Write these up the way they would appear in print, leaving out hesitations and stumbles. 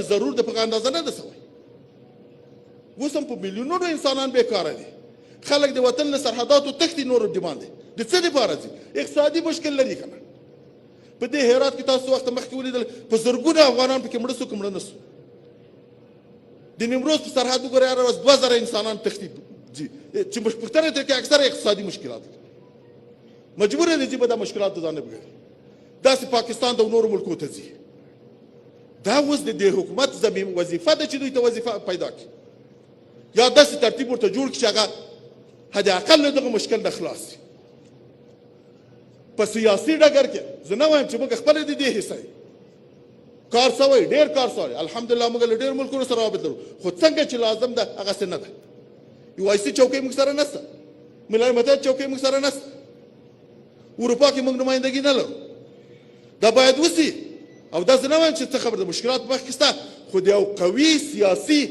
ضرور د په اندازه نه ده سوی. اوس هم په میلیونونو انسانان بیکاره دي. خلک د وطن له سرحداتو تښتي، نور ډیماند دی. د څه دپاره ځي؟ اقتصادي مشکل لري که نه. په دې هرات کې تاسو وخت مخکې ولیدل په زرګونه افغانان پکې مړه سو که مړه نه سو. د نیمروز په سرحد وګورئ هره ورځ 2000 انسانان تښتي ځي، چې پوښتنه ترې کوي اکثره اقتصادي مشکلات دي. مجبوره دی چې به دا مشکلات ځان نه بګړي. داسې پاکستان د نورو ملکو ته ځي. دا اوس د دې حکومت وظیفه ده چې دوی ته وظیفه پیدا کړي، یا داسې ترتیب ورته جوړ کړي چې هغه حد اقل له دغه مشکل نه خلاص شي. په سیاسي ډګر کې زه نه وایم چې موږ خپله د دې حصه کار سوی، ډېر کار سوی، الحمدلله موږ له ډېر ملکونو سره روابط لرو، خو څنګه چې لازم ده هغسې نه ده. یو آی سي چوکۍ موږ سره نشته، ملل متحد چوکۍ موږ سره نشته، اروپا کې موږ نمایندګي نه لرو. دا باید وسي. او دا زه نه وایم چې څه خبر ده، مشکلات مخکې شته، خو د یو قوي سیاسي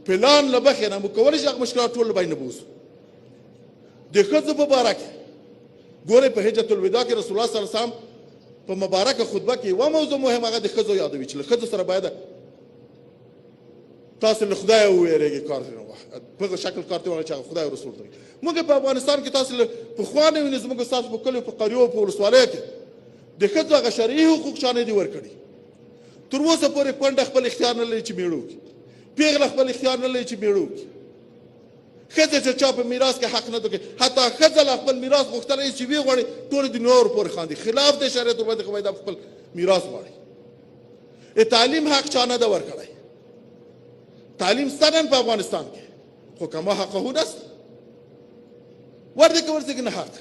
پلان له مخې نه موږ کولی شو هغه مشکلات ټول له بین بوځو. د ښځو په باره کې ګورئ په حجة الوداع کې رسول الله صلی الله علیه وسلم په مبارکه خطبه کې یوه موضوع مهم هغه د ښځو یادوي چې له ښځو سره باید تاسو له خدایه وویرېږئ، کار په هغه شکل کار ته ووایئ چې هغه خدای او رسول ته وایي. موږ په افغانستان کې تاسو له پخوا نه وینئ زموږ ستاسو په کلیو په قریو په ولسوالیو کې د ښځو هغه شرعي حقوق چا نه دي ورکړي. تر اوسه پورې کونډه خپل اختیار نه لري چې میړه وکړي، پیغله خپل اختیار نه لري چې میړه وکړي. ښځه چې چا په میراث کې حق نه درکوي، حتی ښځه له خپل میراث غوښتلی چې ویې غواړي ټولې دنیا ورپورې خاندي، خلاف د شریعت ورباندې خو باید خپل میراث غواړي. تعلیم حق چا نه ده ورکړی. تعلیم شته نن په افغانستان کې، خو کما حقه نسته. ورده که ورځي که نه حق.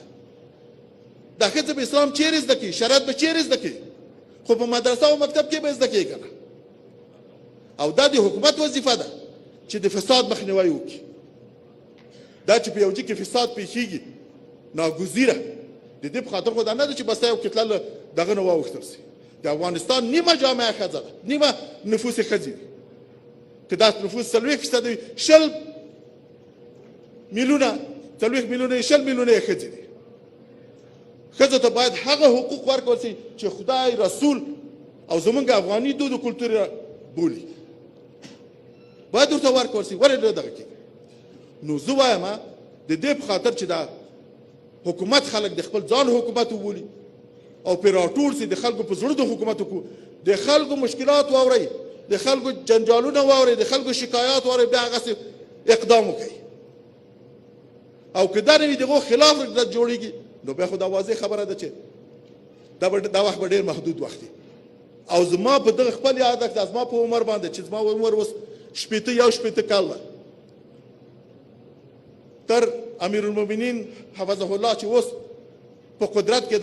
دا ښځه به اسلام چیرې زده کوي، شریعت به چیرې زده کوي، خو په مدرسه او مکتب کې به زده کوي که نه. او دا د حکومت وظیفه ده چې د فساد مخنیوی وکړي. دا چې په یو ځای کې فساد پیښیږي ناګزیره د دې په خاطر خو دا نه ده چې بس یو کتله له دغه نه واوښتل شي. د افغانستان نیمه جامعه ښځه ده، نیمه نفوس یې ښځې دي. که دا نفوس 40% وي 20 میلیونه 40 میلیونه 20 میلیونه یې ښځې دي. ښځو ته باید هغه حقوق ورکول شي چې خدای رسول او زمونږ افغاني دود او کلتور بولي، باید ورته ورکول شي. ولې نه دغه کېږي؟ نو زه وایم د دې په خاطر چې دا حکومت خلک د خپل ځان حکومت وبولي او پرې راټول شي، د خلکو په زړه د حکومت وکړو، د خلکو مشکلات واورئ، د خلکو جنجالونه واورئ، د خلکو شکایات واورئ، بیا هغسې اقدام وکړئ. او که دا نه وي د هغو خلاف جوړېږي نو بیا خو دا واضح خبره ده چې دا وخت به ډېر محدود وخت دی. او زما په دغه خپل یاد ده، زما په عمر باندې چې زما عمر اوس 81 کال ده، تر امیرالمؤمنین حفظه الله چې اوس په قدرت کې